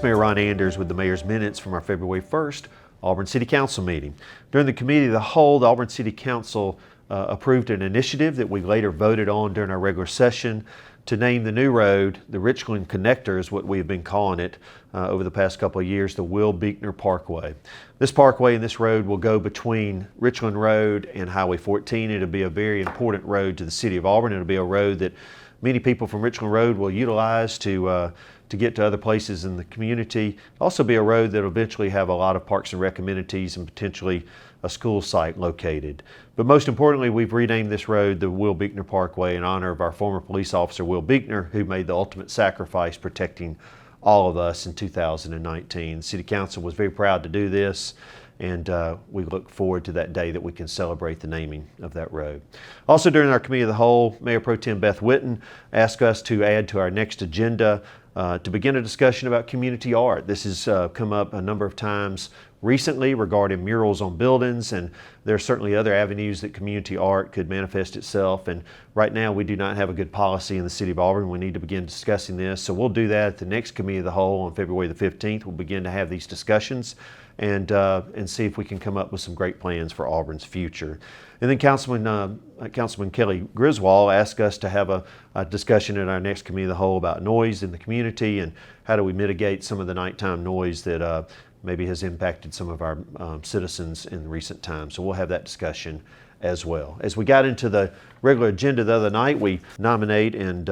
Vice Mayor Ron Anders with the Mayor's minutes from our February 1st Auburn City Council meeting. During the Committee of the Whole, the Auburn City Council approved an initiative that we later voted on during our regular session to name the new road, the Richland Connector is what we have been calling it over the past couple of years, the Will Buechner Parkway. This parkway and this road will go between Richland Road and Highway 14. It'll be a very important road to the city of Auburn. It'll be a road that many people from Richland Road will utilize to get to other places in the community. Also be a road that will eventually have a lot of parks and rec amenities and potentially a school site located. But most importantly, we've renamed this road the Will Buechner Parkway in honor of our former police officer, Will Buechner, who made the ultimate sacrifice protecting all of us in 2019. The City Council was very proud to do this, and we look forward to that day that we can celebrate the naming of that road. Also during our Committee of the Whole, Mayor Pro Tem Beth Whitten asked us to add to our next agenda to begin a discussion about community art. This has come up a number of times recently regarding murals on buildings, and there are certainly other avenues that community art could manifest itself. And right now we do not have a good policy in the City of Auburn. We need to begin discussing this. So we'll do that at the next Committee of the Whole on February the 15th. We'll begin to have these discussions and see if we can come up with some great plans for Auburn's future. And then Councilman Kelly Griswold asked us to have a discussion at our next Committee of the Whole about noise in the community and how do we mitigate some of the nighttime noise that maybe has impacted some of our citizens in recent times. So we'll have that discussion as well. As we got into the regular agenda the other night, we nominate and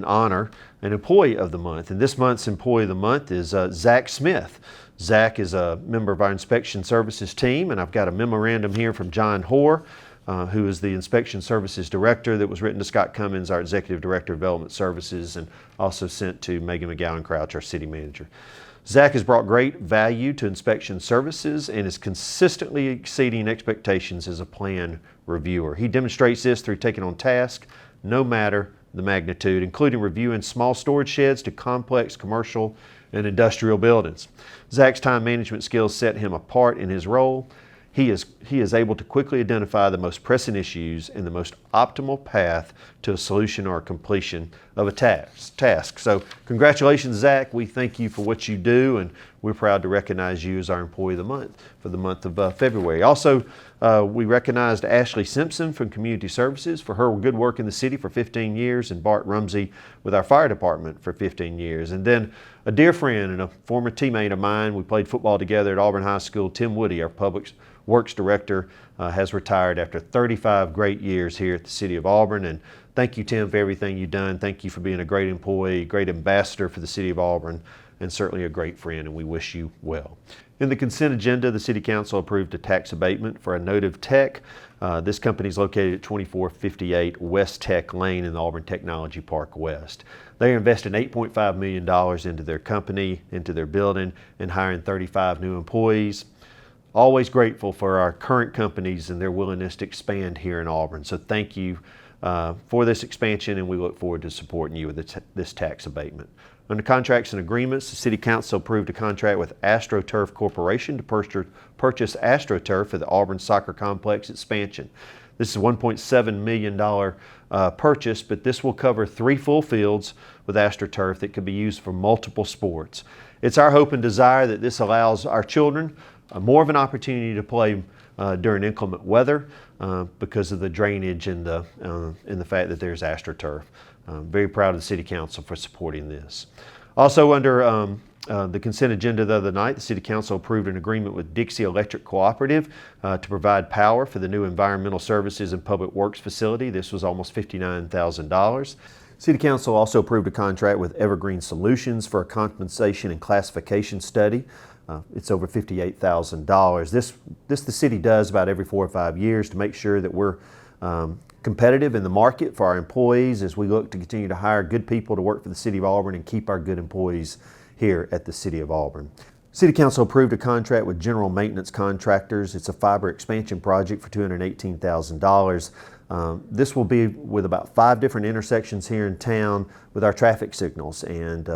honor an Employee of the Month. And this month's Employee of the Month is Zach Smith. Zach is a member of our Inspection Services team, and I've got a memorandum here from John Hoare, who is the Inspection Services Director, that was written to Scott Cummins, our Executive Director of Development Services, and also sent to Megan McGowan-Crouch, our City Manager. Zach has brought great value to inspection services and is consistently exceeding expectations as a plan reviewer. He demonstrates this through taking on tasks, no matter the magnitude, including reviewing small storage sheds to complex commercial and industrial buildings. Zach's time management skills set him apart in his role. He is able to quickly identify the most pressing issues and the most optimal path to a solution or completion of a task. So congratulations, Zach. We thank you for what you do, and we're proud to recognize you as our Employee of the Month for the month of February. Also, we recognized Ashley Simpson from Community Services for her good work in the city for 15 years, and Bart Rumsey with our fire department for 15 years. And then a dear friend and a former teammate of mine, we played football together at Auburn High School, Tim Woody, our Public Works Director, has retired after 35 great years here at the City of Auburn. And thank you, Tim, for everything you've done. Thank you for being a great employee, great ambassador for the City of Auburn, and certainly a great friend, and we wish you well. In the consent agenda, the City Council approved a tax abatement for a Notive Tech. This company is located at 2458 West Tech Lane in the Auburn Technology Park West. They are investing $8.5 million into their company, into their building, and hiring 35 new employees. Always grateful for our current companies and their willingness to expand here in Auburn. So thank you for this expansion, and we look forward to supporting you with this tax abatement. Under contracts and agreements, the City Council approved a contract with Astroturf Corporation to purchase Astroturf for the Auburn Soccer Complex expansion. This is a $1.7 million purchase, but this will cover 3 full fields with Astroturf that could be used for multiple sports. It's our hope and desire that this allows our children more of an opportunity to play during inclement weather because of the drainage and the fact that there's AstroTurf. Very proud of the City Council for supporting this. Also under the consent agenda the other night, the City Council approved an agreement with Dixie Electric Cooperative to provide power for the new Environmental Services and Public Works facility. This was almost $59,000. City Council also approved a contract with Evergreen Solutions for a compensation and classification study. It's over $58,000. This the city does about every 4 or 5 years to make sure that we're competitive in the market for our employees as we look to continue to hire good people to work for the City of Auburn and keep our good employees here at the City of Auburn. City Council approved a contract with General Maintenance Contractors. It's a fiber expansion project for $218,000. This will be with about 5 different intersections here in town with our traffic signals, and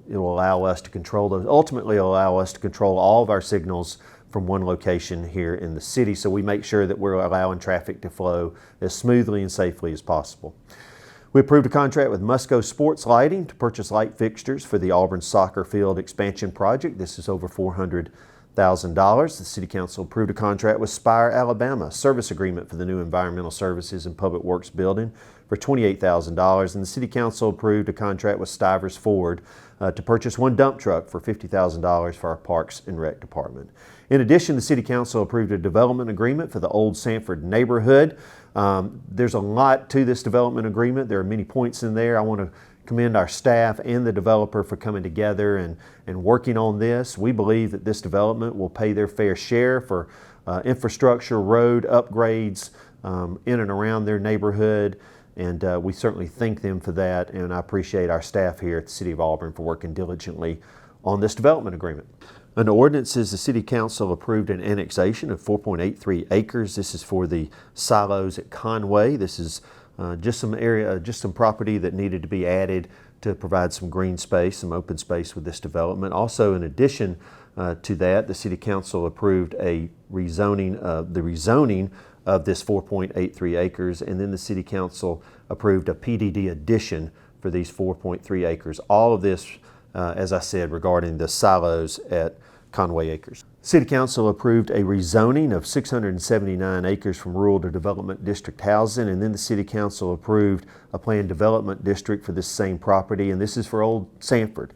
it will allow us to control those, ultimately allow us to control all of our signals from one location here in the city, so we make sure that we're allowing traffic to flow as smoothly and safely as possible. We approved a contract with Musco Sports Lighting to purchase light fixtures for the Auburn soccer field expansion project. This is over $400,000. The City Council approved a contract with Spire, Alabama, service agreement for the new Environmental Services and Public Works building for $28,000. And the City Council approved a contract with Stivers Ford to purchase one dump truck for $50,000 for our Parks and Rec Department. In addition, the City Council approved a development agreement for the Old Sanford neighborhood. There's a lot to this development agreement. There are many points in there. I want to commend our staff and the developer for coming together and working on this. We believe that this development will pay their fair share for infrastructure, road upgrades in and around their neighborhood. And we certainly thank them for that. And I appreciate our staff here at the City of Auburn for working diligently on this development agreement. Under ordinances, the City Council approved an annexation of 4.83 acres. This is for the silos at Conway. This is just some property that needed to be added to provide some green space, some open space with this development. Also, in addition to that, the City Council approved a rezoning of this 4.83 acres, and then the City Council approved a PDD addition for these 4.3 acres. All of this, as I said, regarding the silos at Conway Acres. City Council approved a rezoning of 679 acres from rural to development district housing, and then the City Council approved a planned development district for this same property, and this is for Old Sanford.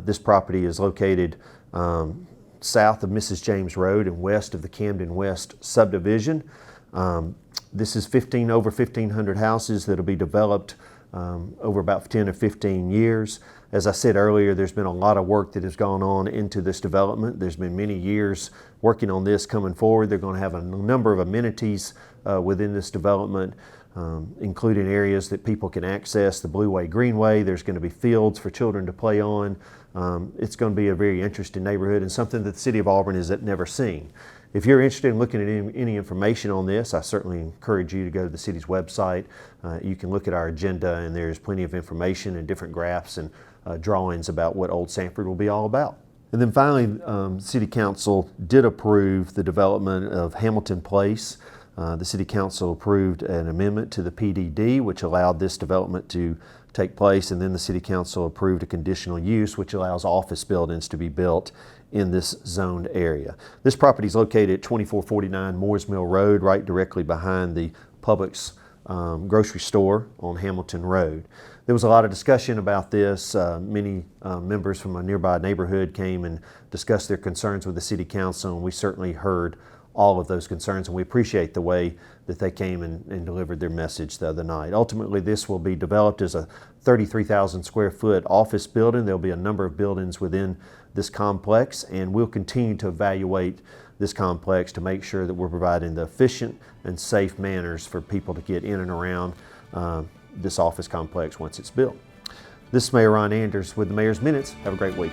This property is located south of Mrs. James Road and west of the Camden West subdivision. This is over 1,500 houses that will be developed over about 10 or 15 years. As I said earlier, there's been a lot of work that has gone on into this development. There's been many years working on this coming forward. They're going to have a number of amenities within this development, including areas that people can access, the Blueway Greenway. There's going to be fields for children to play on. It's going to be a very interesting neighborhood and something that the City of Auburn has never seen. If you're interested in looking at any information on this, I certainly encourage you to go to the city's website. You can look at our agenda, and there's plenty of information and different graphs and drawings about what Old Sanford will be all about. And then finally, City Council did approve the development of Hamilton Place. The City Council approved an amendment to the PDD, which allowed this development to take place, and then the City Council approved a conditional use, which allows office buildings to be built in this zoned area. This property is located at 2449 Moores Mill Road, right directly behind the Publix grocery store on Hamilton Road. There was a lot of discussion about this. Many members from a nearby neighborhood came and discussed their concerns with the City Council, and we certainly heard all of those concerns, and we appreciate the way that they came and delivered their message the other night. Ultimately, this will be developed as a 33,000 square foot office building. There'll be a number of buildings within this complex, and we'll continue to evaluate this complex to make sure that we're providing the efficient and safe manners for people to get in and around this office complex once it's built. This is Mayor Ron Anders with the Mayor's Minutes. Have a great week.